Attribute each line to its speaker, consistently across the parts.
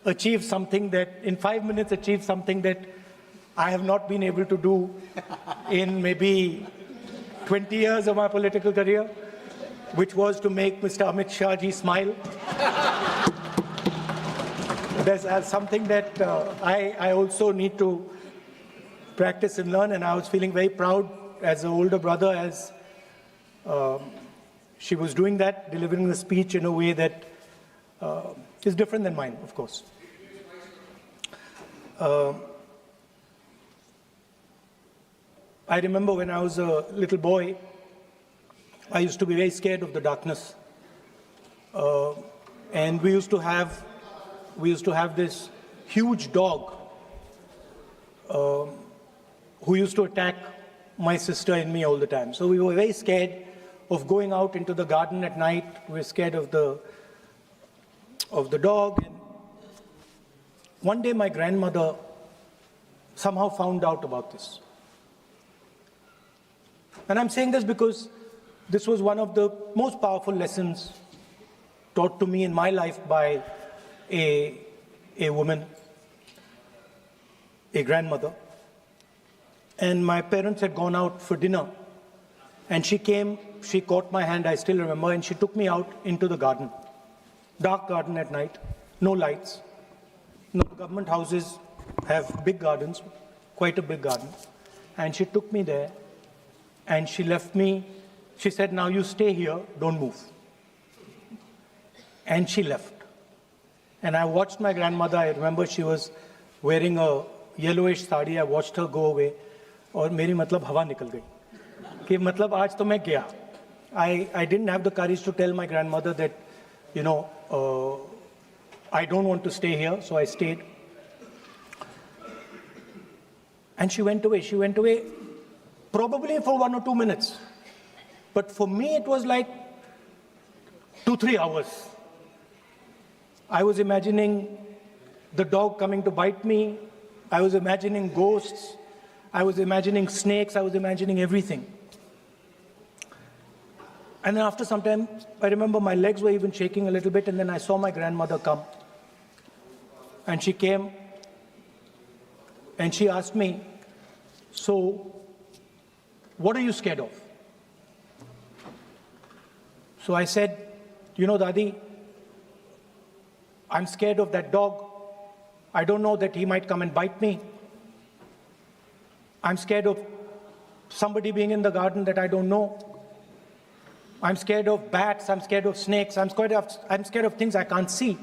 Speaker 1: achieve something that, in 5 minutes, achieve something that I have not been able to do in maybe 20 years of my political career, which was to make Mr. Amit Shah ji smile. There's something that I also need to practice and learn, and I was feeling very proud as an older brother as she was doing that, delivering the speech in a way that is different than mine, of course. I remember when I was a little boy, I used to be very scared of the darkness. And we used to have this huge dog who used to attack my sister and me all the time. So we were very scared of going out into the garden at night. We were scared of the dog. And one day my grandmother somehow found out about this. And I'm saying this because this was one of the most powerful lessons taught to me in my life by a woman, a grandmother. And my parents had gone out for dinner. And she came, she caught my hand, I still remember, and she took me out into the garden. Dark garden at night, no lights. No, government houses have big gardens, quite a big garden. And she took me there, and she left me. She said, now you stay here, don't move. And she left. And I watched my grandmother. I remember she was wearing a yellowish sari. I watched her go away. और मेरी मतलब हवा निकल गई कि मतलब आज तो मैं गया. I didn't have the courage to tell my grandmother that, you know, I don't want to stay here, so I stayed. And she went away. She went away probably for 1 or 2 minutes. But for me, it was like 2-3 hours. I was imagining the dog coming to bite me. I was imagining ghosts. I was imagining snakes. I was imagining everything. And then after some time, I remember my legs were even shaking a little bit, and then I saw my grandmother come. And she came, and she asked me, so, what are you scared of? So I said, you know, Dadi, I'm scared of that dog. I don't know that he might come and bite me. I'm scared of somebody being in the garden that I don't know. I'm scared of bats. I'm scared of snakes. I'm scared of things I can't see.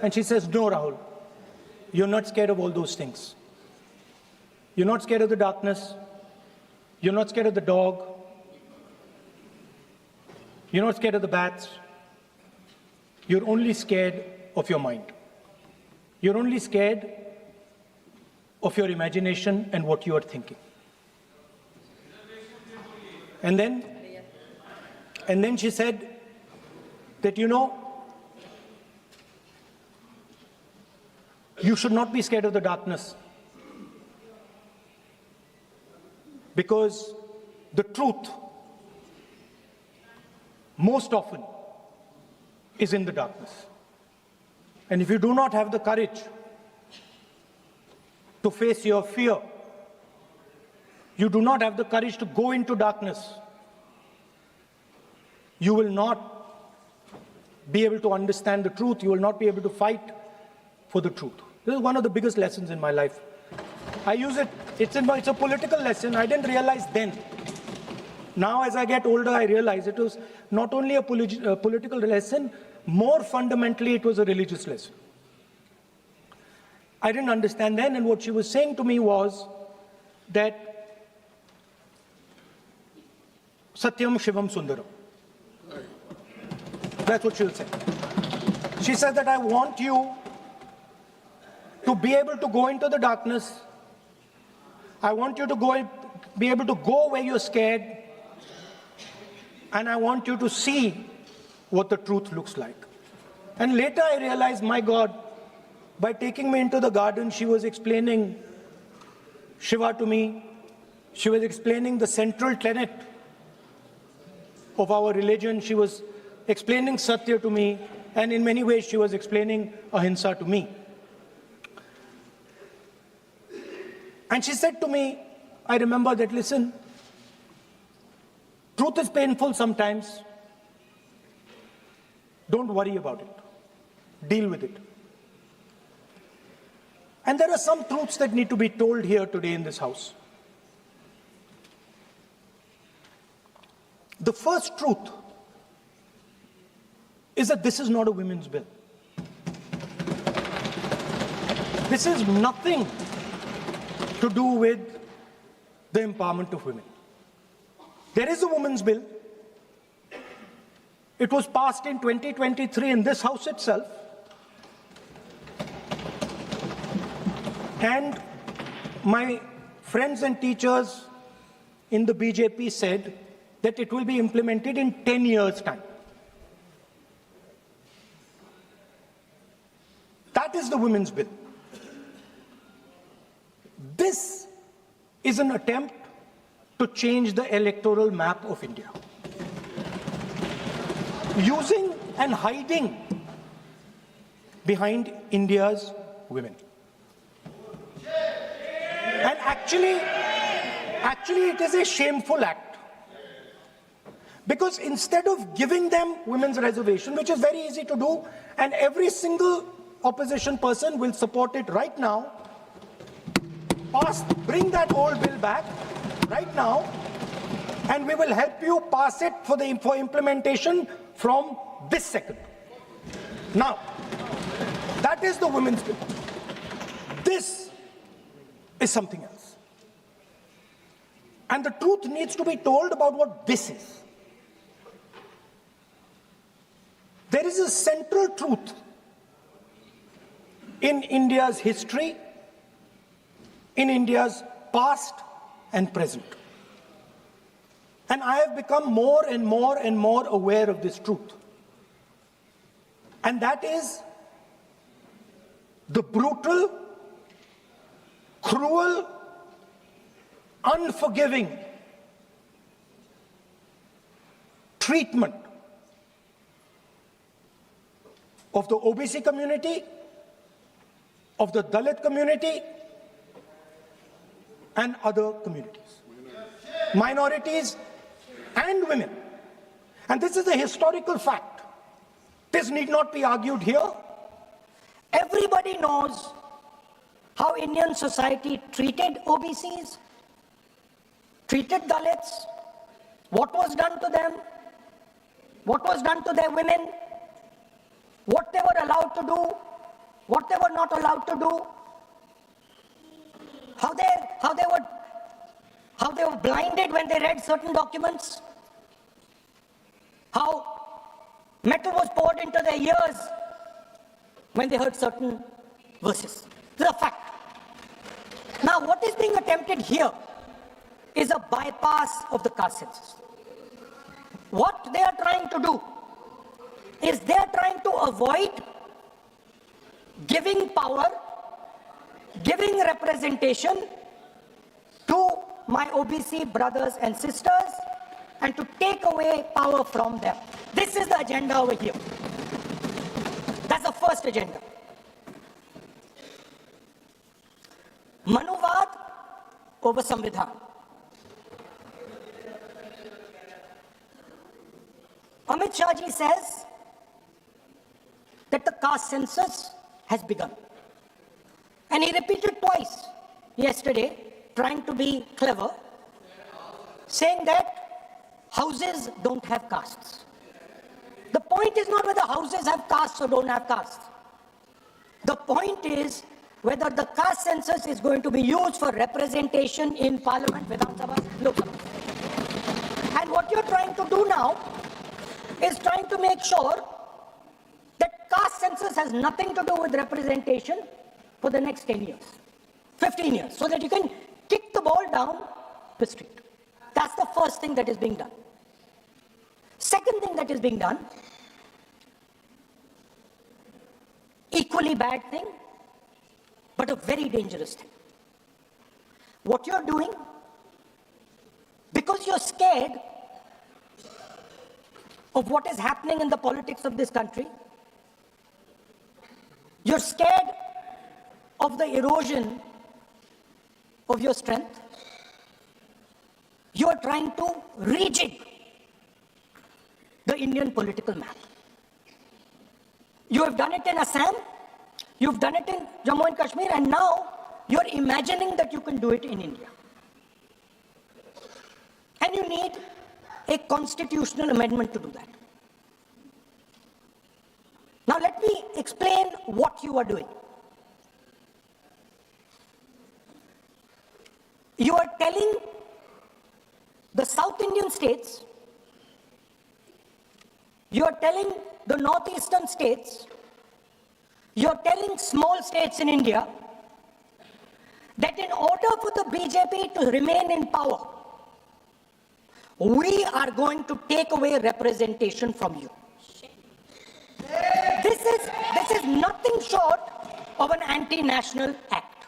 Speaker 1: And she says, no, Rahul, you're not scared of all those things. You're not scared of the darkness. You're not scared of the dog. You're not scared of the bats. You're only scared of your mind. You're only scared of your imagination and what you are thinking. And then she said that, you know, you should not be scared of the darkness, because the truth most often is in the darkness. And if you do not have the courage to face your fear, you do not have the courage to go into darkness, you will not be able to understand the truth. You will not be able to fight for the truth. This is one of the biggest lessons in my life. I use it, it's a political lesson. I didn't realize then. Now as I get older, I realize it was not only a political lesson, more fundamentally it was a religious lesson. I didn't understand then, and what she was saying to me was that Satyam Shivam Sundaram. That's what she'll say. She says that I want you to be able to go into the darkness. I want you to be able to go where you're scared. And I want you to see what the truth looks like. And later I realized, my God, by taking me into the garden, she was explaining Shiva to me. She was explaining the central tenet of our religion. She was explaining Satya to me. And in many ways, she was explaining Ahimsa to me. And she said to me, I remember that, listen, truth is painful sometimes. Don't worry about it. Deal with it. And there are some truths that need to be told here today in this house. The first truth is that this is not a women's bill. This is nothing to do with the empowerment of women. There is a women's bill. It was passed in 2023 in this house itself. And my friends and teachers in the BJP said that it will be implemented in 10 years' time. That is the women's bill. This is an attempt to change the electoral map of India, using and hiding behind India's women. And actually it is a shameful act. Because instead of giving them women's reservation, which is very easy to do, and every single opposition person will support it right now, bring that old bill back right now, and we will help you pass it for implementation from this second. Now, that is the women's bill. This is something else. And the truth needs to be told about what this is. There is a central truth in India's history, in India's past and present. And I have become more and more and more aware of this truth. And that is the brutal, cruel, unforgiving treatment of the OBC community, of the Dalit community, and other communities, minorities and women. And this is a historical fact. This need not be argued here.
Speaker 2: Everybody knows how Indian society treated OBCs, treated Dalits, what was done to them, what was done to their women, what they were allowed to do, what they were not allowed to do, how they were blinded when they read certain documents, how metal was poured into their ears when they heard certain verses. This is a fact. Now, what is being attempted here is a bypass of the caste census. What they are trying to do is they are trying to avoid giving power, giving representation to my OBC brothers and sisters, and to take away power from them. This is the agenda over here. That's the first agenda. Manuvad over Samvidhan. Amit Shah ji says that the caste census has begun. And he repeated twice yesterday, trying to be clever, saying that houses don't have castes. The point is not whether houses have castes or don't have castes. The point is whether the caste census is going to be used for representation in Parliament, Vidhan Sabha, Lok Sabha. And what you're trying to do now is trying to make sure that caste census has nothing to do with representation for the next 10 years, 15 years, so that you can kick the ball down the street. That's the first thing that is being done. Second thing that is being done, equally bad thing, but a very dangerous thing. What you're doing, because you're scared of what is happening in the politics of this country, you're scared of the erosion of your strength. You are trying to rejig the Indian political map. You have done it in Assam, you've done it in Jammu and Kashmir, and now you're imagining that you can do it in India. And you need a constitutional amendment to do that. Now let me explain what you are doing. You are telling the South Indian states, you are telling the northeastern states, you are telling small states in India that in order for the BJP to remain in power, we are going to take away representation from you. This is nothing short of an anti-national act.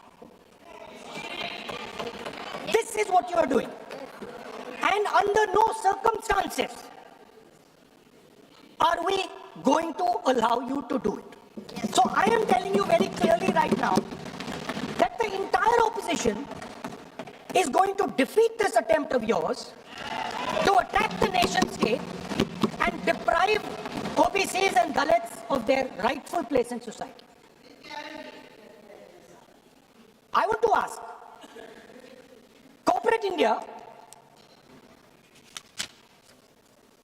Speaker 2: This is what you are doing. And under no circumstances are we going to allow you to do it. So I am telling you very clearly right now that the entire opposition is going to defeat this attempt of yours to attack the nation state and deprive OBCs and Dalits of their rightful place in society. I want to ask, corporate India,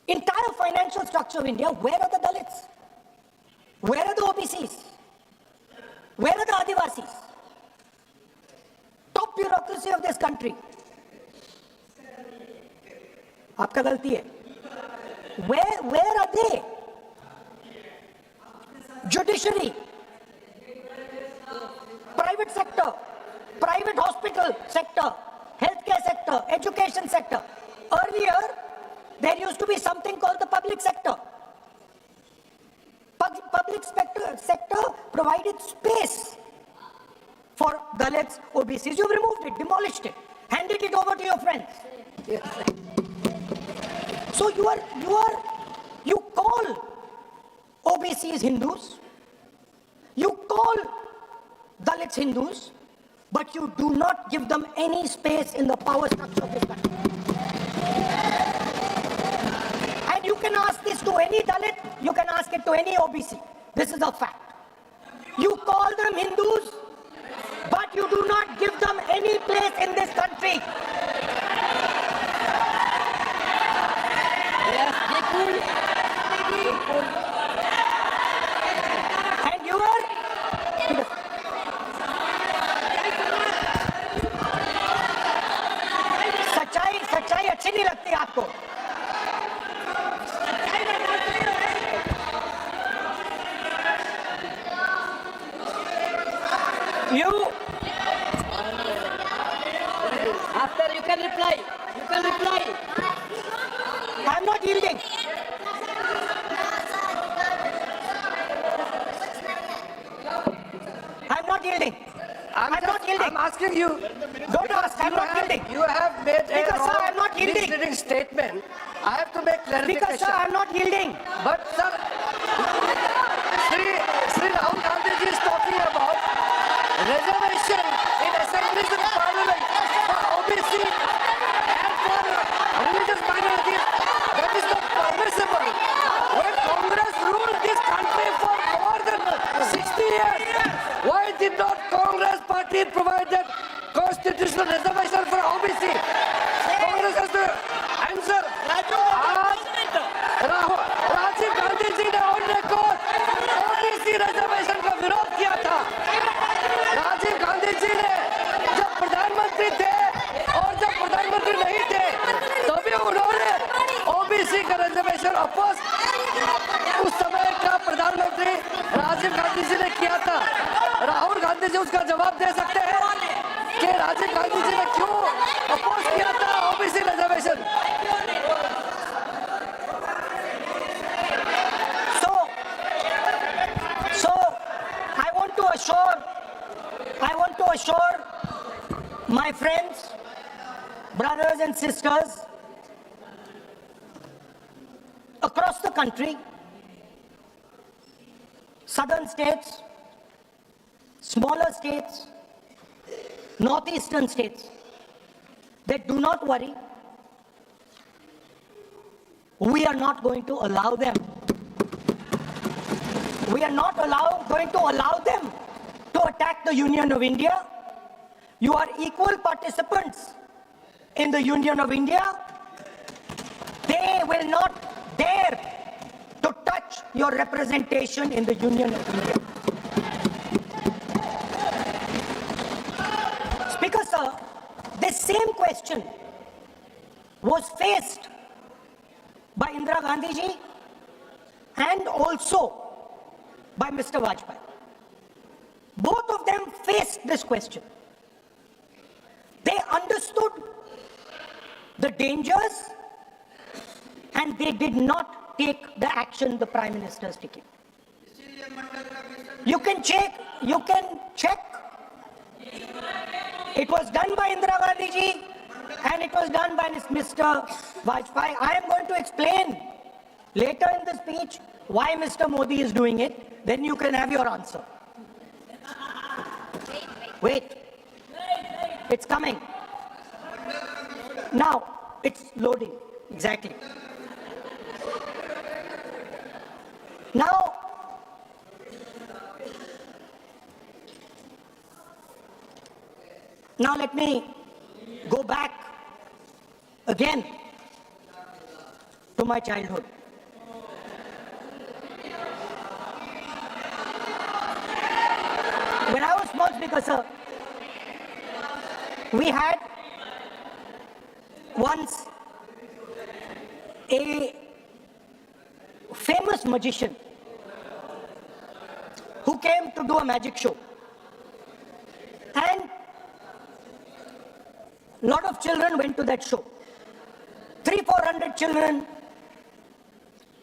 Speaker 2: entire financial structure of India, where are the Dalits? Where are the OBCs? Where are the Adivasis? Top bureaucracy of this country. आपका गलती है. Where are they? Judiciary, private sector, private hospital sector, healthcare sector, education sector. Earlier, there used to be something called the public sector. Public sector provided space for Dalits, OBCs. You've removed it, demolished it, handed it over to your friends. So you call OBCs Hindus, you call Dalits Hindus, but you do not give them any space in the power structure of this country. And you can ask this to any Dalit, you can ask it to any OBC. This is a fact. You call them Hindus, but you do not give them any place in this country. And you are सच्चाई अच्छी नहीं लगती आपको. You
Speaker 3: After you can reply.
Speaker 2: I'm not yielding. I'm not yielding.
Speaker 3: I'm asking you.
Speaker 2: Don't ask. I'm not yielding.
Speaker 3: You have made a
Speaker 2: Because, sir, I'm not
Speaker 3: wrong,
Speaker 2: yielding.
Speaker 3: misleading statement. I have to make clarification.
Speaker 2: Because sir, I'm not yielding.
Speaker 3: But sir, Sri Rahul Gandhi ji is talking about reservation in assemblies and parliament for OBC and for religious minorities. That is not permissible. When Congress ruled this country for more than 60 years, why did not Congress party provide that constitutional reservation for OBC? Congress has to answer. Rajiv Gandhi ji ने on record OBC reservation का विरोध किया था. राजीव गांधी जी ने जब प्रधानमंत्री थे और जब प्रधानमंत्री नहीं थे तभी उन्होंने ओबीसी का रिजर्वेशन अपोज उस समय का प्रधानमंत्री राजीव गांधी जी ने किया था. राहुल गांधी जी उसका जवाब दे सकते हैं कि राजीव गांधी जी ने क्यों अपोज किया था OBC reservation.
Speaker 2: I want to assure my friends, brothers and sisters across the country, southern states, smaller states, northeastern states, that do not worry, we are not going to allow them. We are not going to allow them to attack the Union of India. You are equal participants in the Union of India. They will not dare to touch your representation in the Union of India. Speaker, sir, this same question was faced by Indira Gandhi ji and also by Mr. Vajpayee. Both of them faced this question. They understood the dangers and they did not take the action the Prime Minister is taking. You can check. It was done by Indira Gandhi ji and it was done by Mr. Vajpayee. I am going to explain later in the speech why Mr. Modi is doing it. Then you can have your answer. Wait. It's coming. Now, it's loading. Exactly. Now, let me go back again to my childhood. When I was small, Speaker, sir, we had once a famous magician who came to do a magic show. And a lot of children went to that show. 300-400 children.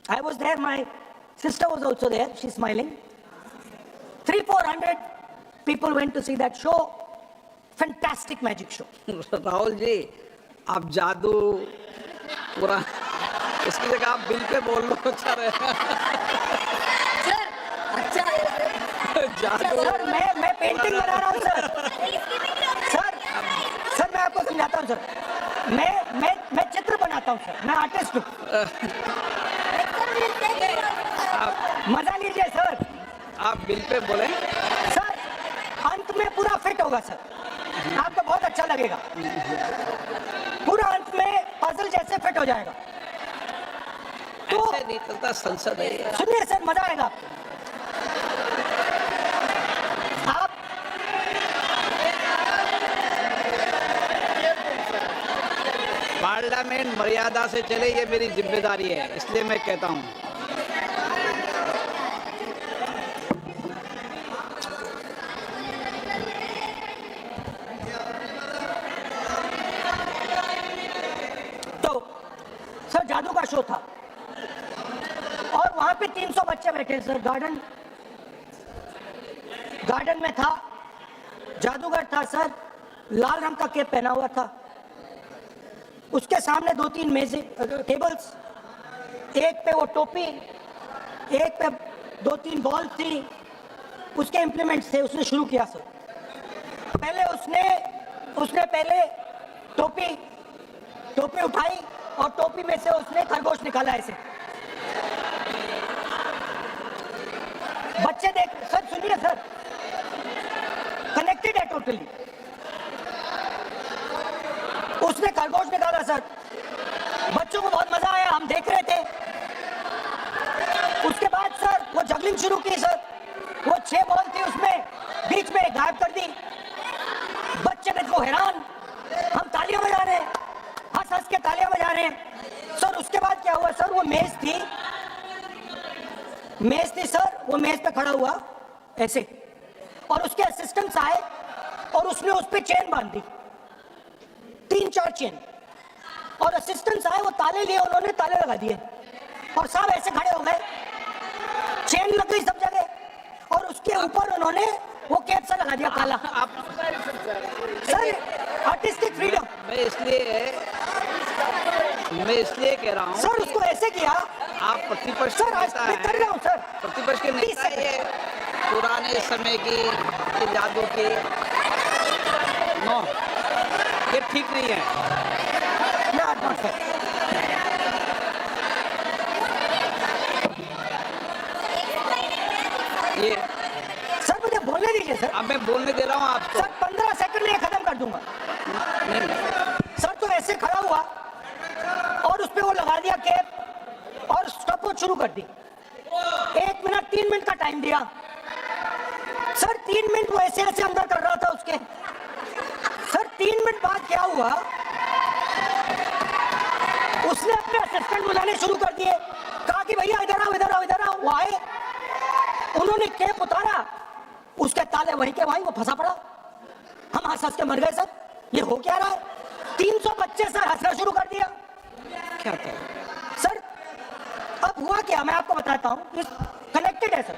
Speaker 2: I was there, my sister was also there, she's smiling. 300-400 people went to see that show. Fantastic magic show.
Speaker 4: Rahul ji, आप जादू पूरा इसकी जगह आप bill pay बोल लो अच्छा रहेगा।
Speaker 2: Sir, अच्छा है।
Speaker 4: जादू
Speaker 2: सर, मैं पेंटिंग बना रहा हूँ सर। सर, मैं आपको समझाता हूँ सर। मैं चित्र बनाता हूँ सर। मैं आर्टिस्ट हूँ। मजा लीजिए सर।
Speaker 4: आप बिल पे बोले।
Speaker 2: सर, अंत में पूरा फिट होगा सर। आपको बहुत अच्छा लगेगा। पूरा अंत में पजल जैसे फिट हो जाएगा। तो
Speaker 4: ऐसे नहीं चलता, संसद है।
Speaker 2: सुनिए सर, मजा आएगा आपको। आप
Speaker 4: पार्लियामेंट मर्यादा से चले, ये मेरी जिम्मेदारी है, इसलिए मैं कहता हूँ।
Speaker 2: सर, जादू का शो था और वहां पे 300 बच्चे बैठे सर। गार्डन में था, जादूगर था सर, लाल रंग का कैप पहना हुआ था। उसके सामने 2-3 मेजें, टेबल्स, एक पे वो टोपी, एक पे 2-3 बॉल थी, उसके इम्प्लीमेंट्स थे। उसने शुरू किया सर। पहले उसने पहले टोपी उठाई और टोपी में से उसने खरगोश निकाला ऐसे। बच्चे देख सर, सुनिए सर, कनेक्टेड है टोटली। उसने खरगोश निकाला सर, बच्चों को बहुत मजा आया, हम देख रहे थे। उसके बाद सर वो जगलिंग शुरू की सर। वो 6 बॉल थी, उसमें बीच में गायब कर दी। बच्चे देखो हैरान, हम तालियां बजा रहे हैं, हंस के तालियां बजा रहे हैं सर। उसके बाद क्या हुआ सर, वो मेज थी सर, वो मेज पे खड़ा हुआ ऐसे, और उसके असिस्टेंट्स आए और उसने उस पे चेन बांध दी, 3-4 चेन। और असिस्टेंट्स आए, वो ताले लिए, उन्होंने ताले लगा दिए और सब ऐसे खड़े हो गए। चेन लग गई सब जगह और उसके ऊपर उन्होंने वो कैप सा लगा दिया काला। Sir, artistic freedom.
Speaker 4: मैं इसलिए कह रहा हूँ
Speaker 2: सर, उसको ऐसे किया।
Speaker 4: आप प्रतिपक्ष
Speaker 2: सर, आज मैं कर रहा हूँ सर।
Speaker 4: प्रतिपक्ष के नेता, ये पुराने समय की जादू की नो, ये ठीक नहीं है।
Speaker 2: Not fair.
Speaker 4: ये
Speaker 2: सर मुझे बोलने दीजिए सर।
Speaker 4: अब मैं बोलने दे रहा हूँ आपको।
Speaker 2: सर 15 सेकंड में ये खत्म कर दूंगा। सर तो ऐसे खड़ा हुआ और उस पे वो लगा दिया कैप और स्टॉपवॉच शुरू कर दी। 1 मिनट 3 मिनट का टाइम दिया। सर 3 मिनट वो ऐसे ऐसे अंदर कर रहा था उसके। सर 3 मिनट बाद क्या हुआ, उसने अपने असिस्टेंट बुलाने शुरू कर दिए। कहा कि भैया इधर आओ इधर आओ इधर आओ। वो आए, उन्होंने कैप उतारा, उसके ताले वहीं के वहीं, वो फंसा पड़ा। हम हंस हंस के मर गए। सर ये हो क्या रहा है? 300 बच्चे सर हंसना शुरू कर दिया।
Speaker 4: क्या था?
Speaker 2: सर अब हुआ क्या मैं आपको बताता हूँ, कनेक्टेड है सर।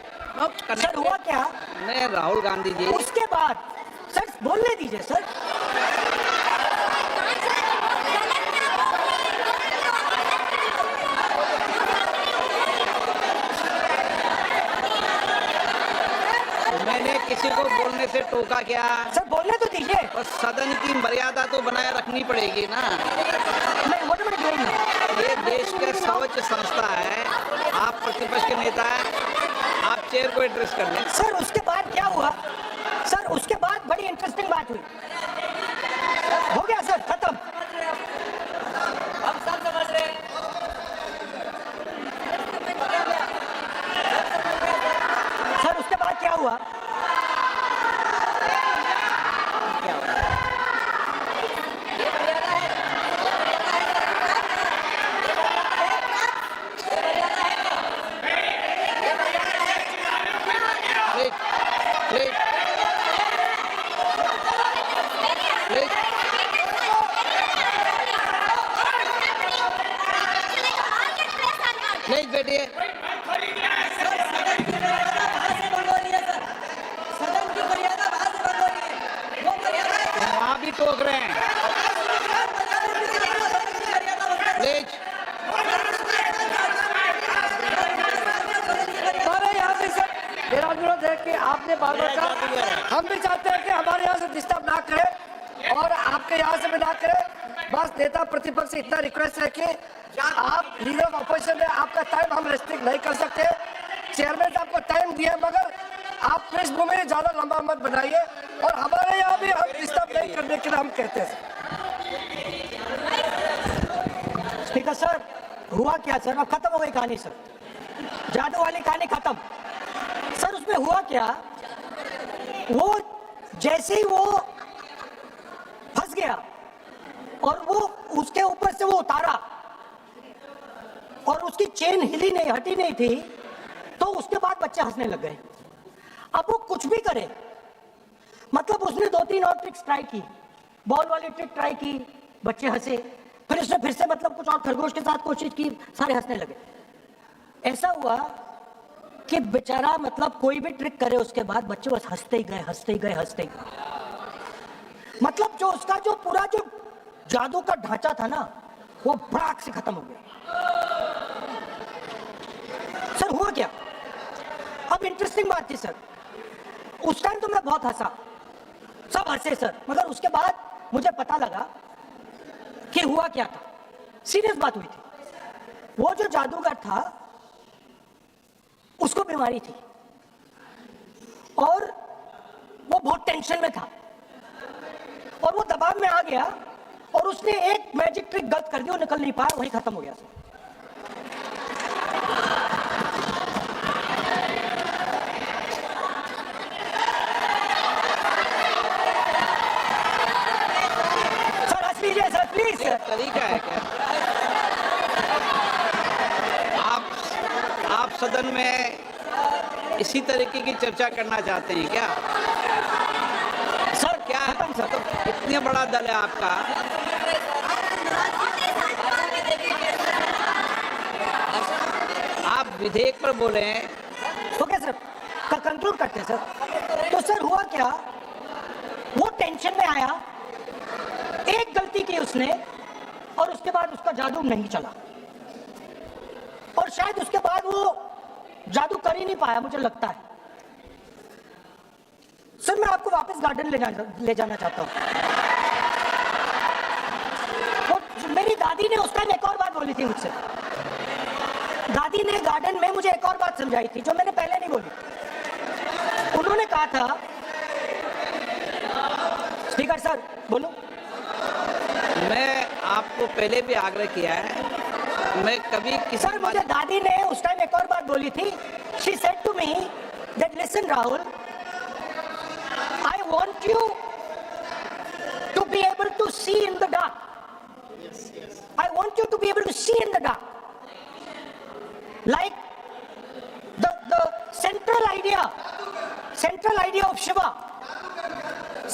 Speaker 2: सर हुआ क्या,
Speaker 4: नहीं राहुल गांधी जी,
Speaker 2: उसके बाद सर बोलने दीजिए सर।
Speaker 4: मैंने किसी को बोलने से टोका क्या?
Speaker 2: सर बोलने तो दीजिए।
Speaker 4: बस सदन की मर्यादा तो बनाए रखनी पड़ेगी ना।
Speaker 2: नहीं वो तो मैं बोल रहा हूँ।
Speaker 4: ये देश के सर्वोच्च संस्था है, आप प्रतिपक्ष के नेता हैं, आप चेयर को एड्रेस कर लें।
Speaker 2: सर उसके बाद क्या हुआ, सर उसके बाद बड़ी इंटरेस्टिंग बात हुई। हो गया सर खत्म।
Speaker 3: हम सब समझ रहे हैं।
Speaker 2: सर उसके बाद क्या हुआ,
Speaker 4: प्लीज प्लीज प्लीज प्लीज बैठिए। वहाँ भी टोक रहे हैं। प्लीज
Speaker 3: हमारे यहाँ से सर मेरा अनुरोध है कि आपने बार बार कहा, हम भी चाहते हैं कि हमारे यहाँ से डिस्टर्ब ना करें और आपके यहाँ से भी ना करें। बस नेता प्रतिपक्ष से इतना रिक्वेस्ट है कि आप लीडर ऑफ अपोजिशन है, आपका टाइम हम रेस्ट्रिक्ट नहीं कर सकते। चेयरमैन आपको टाइम दिया, मगर आप पृष्ठभूमि ज्यादा लंबा मत बनाइए और हमारे यहाँ भी हम डिस्टर्ब नहीं करने के लिए हम कहते हैं।
Speaker 2: स्पीकर सर हुआ क्या सर, अब खत्म हो गई कहानी सर, जादू वाली कहानी खत्म। सर उसमें हुआ क्या, वो जैसे ही वो फंस गया और वो उसके ऊपर से वो उतारा और उसकी चेन हिली नहीं, हटी नहीं थी, तो उसके बाद बच्चे हंसने लग गए। अब वो कुछ भी करे, मतलब उसने 2-3 और ट्रिक्स ट्राई की, बॉल वाली ट्रिक ट्राई की, बच्चे हंसे, फिर उसने फिर से मतलब कुछ और खरगोश के साथ कोशिश की, सारे हंसने लगे। ऐसा हुआ कि बेचारा मतलब कोई भी ट्रिक करे उसके बाद बच्चे बस हंसते ही गए हंसते ही गए हंसते ही गए। मतलब जो उसका जो पूरा जो जादू का ढांचा था ना, वो भड़ाक से खत्म हो गया। सर हुआ क्या, अब इंटरेस्टिंग बात थी सर, उस टाइम तो मैं बहुत हंसा, सब हंसे सर, मगर उसके बाद मुझे पता लगा कि हुआ क्या था। सीरियस बात हुई थी, वो जो जादूगर था उसको बीमारी थी और वो बहुत टेंशन में था और वो दबाव में आ गया और उसने एक मैजिक ट्रिक गलत कर दी, वो निकल नहीं पाया, वहीं खत्म हो गया सर। सर हंस लीजिए सर प्लीज सर।
Speaker 4: तरीका है क्या? आप सदन में इसी तरीके की चर्चा करना चाहते हैं क्या?
Speaker 2: सर
Speaker 4: क्या
Speaker 2: खत्म सर।
Speaker 4: इतना बड़ा दल है आपका, आप विधेयक पर बोले।
Speaker 2: ओके सर, कंक्लूड करते हैं सर। तो सर हुआ क्या, वो टेंशन में आया, एक गलती की उसने और उसके बाद उसका जादू नहीं चला और शायद उसके बाद वो जादू कर ही नहीं पाया, मुझे लगता है। सर मैं आपको वापस गार्डन ले जाना चाहता हूँ। मेरी दादी ने उस टाइम एक और बात बोली थी मुझसे। दादी ने गार्डन में मुझे एक और बात समझाई थी जो मैंने पहले नहीं बोली। उन्होंने कहा था, स्पीकर सर बोलो।
Speaker 4: मैं आपको पहले भी आग्रह किया है, मैं कभी किसी
Speaker 2: सर मुझे दादी ने उस टाइम एक और बात बोली थी। She said to me that listen Rahul, I want you to be able to see in the dark. I want you to be able to see in the dark. Like the central idea of Shiva.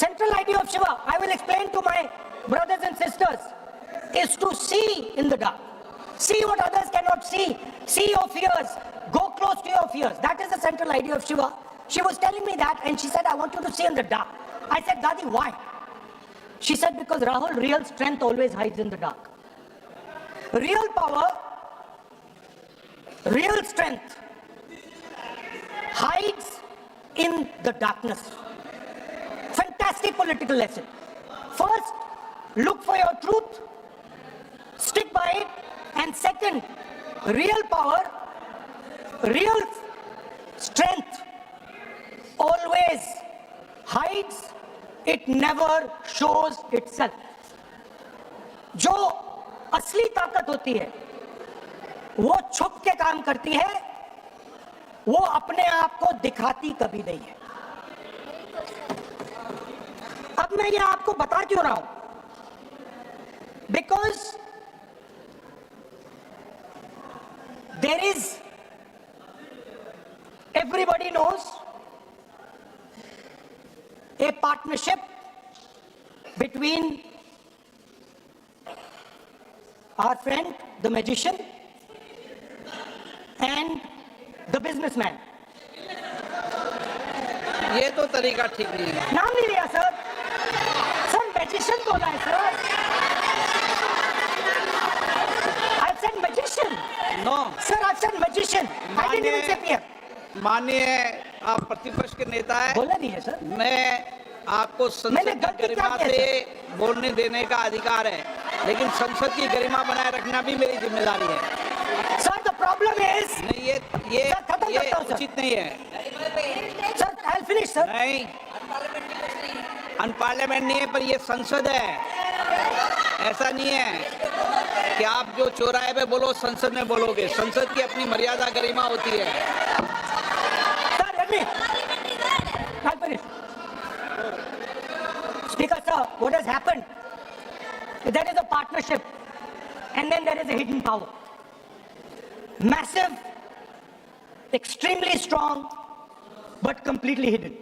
Speaker 2: Central idea of Shiva, I will explain to my brothers and sisters, is to see in the dark. See what others cannot see. See your fears. Go close to your fears. That is the central idea of Shiva. She was telling me that and she said, I want you to see in the dark. I said, Dadi, why? She said, because Rahul, real strength always hides in the dark. Real power, real strength hides in the darkness. Fantastic political lesson. First, look for your truth, stick by it, and second, real power, real strength always hides, it never shows itself. जो असली ताकत होती है वो छुप के काम करती है, वो अपने आप को दिखाती कभी नहीं है। अब मैं ये आपको बता क्यों रहा हूं? Because there is, everybody knows, a partnership between our friend, the magician, and the businessman.
Speaker 4: ये तो तरीका ठीक नहीं है।
Speaker 2: नाम नहीं लिया सर, सर मैजिशियन बोला है sir. I said magician.
Speaker 4: No.
Speaker 2: Sir, I said magician. I didn't even say peer.
Speaker 4: माननीय आप प्रतिपक्ष के नेता है,
Speaker 2: बोला नहीं है सर।
Speaker 4: मैं आपको
Speaker 2: मैंने
Speaker 4: संसद
Speaker 2: गलती
Speaker 4: की
Speaker 2: क्या
Speaker 4: गरिमा
Speaker 2: की है,
Speaker 4: से बोलने देने का अधिकार है, लेकिन संसद की गरिमा बनाए रखना भी मेरी जिम्मेदारी है।
Speaker 2: Sir, the problem is.
Speaker 4: नहीं, ये
Speaker 2: सर, खत्म करता हूं, सर।
Speaker 4: उचित नहीं है।
Speaker 2: Sir, I'll finish, sir.
Speaker 4: नहीं, अनपार्लियामेंट नहीं है, पर ये संसद है। ऐसा नहीं है कि आप जो चौराहे पे बोलो संसद में बोलोगे। संसद की अपनी मर्यादा गरिमा होती है।
Speaker 2: Sir, let me. I'll finish. Speaker sir, what has happened? There is a partnership, and then there is a hidden power. Massive, extremely strong, but completely hidden.